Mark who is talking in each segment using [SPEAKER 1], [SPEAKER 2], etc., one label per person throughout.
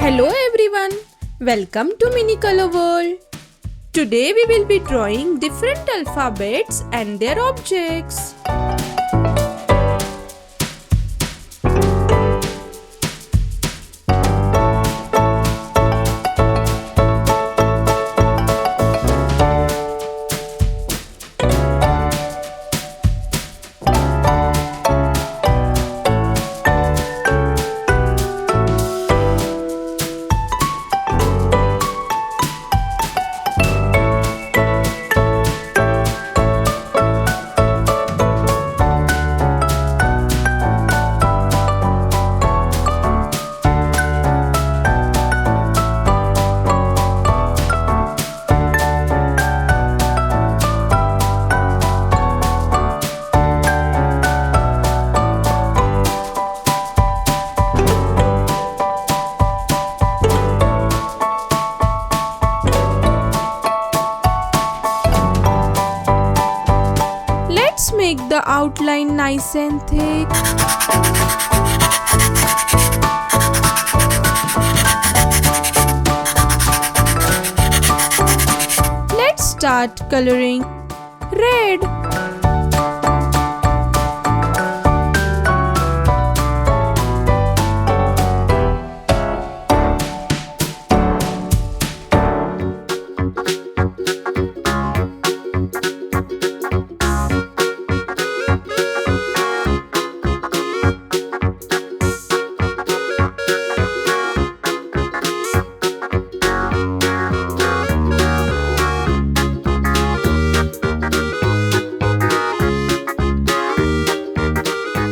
[SPEAKER 1] Hello everyone, welcome to Mini Color World. Today we will be drawing different alphabets and their objects. Let's make the outline nice and thick. Let's start coloring red.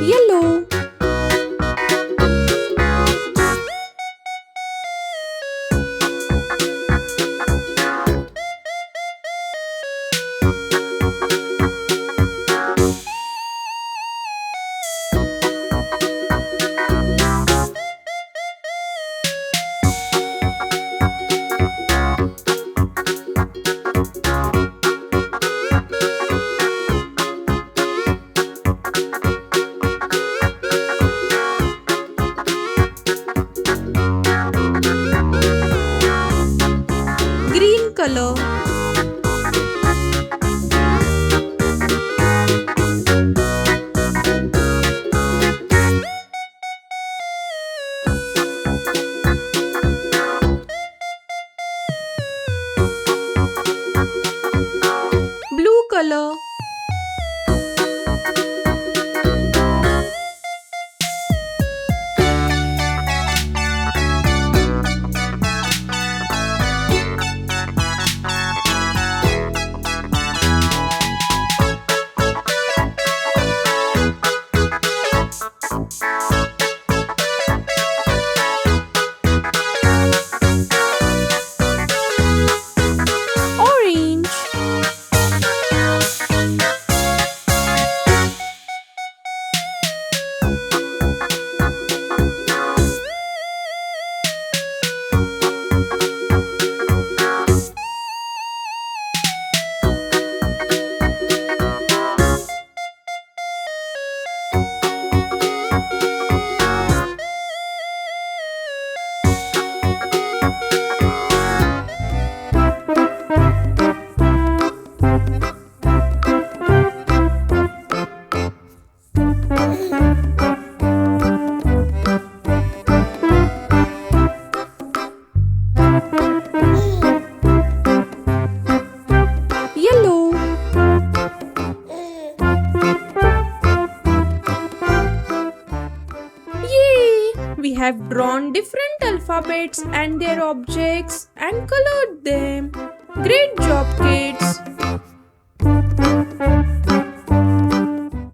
[SPEAKER 1] Yellow. Green color. Blue color. Orange. Yellow. Yay! We have drawn different alphabets and their objects and colored them. Great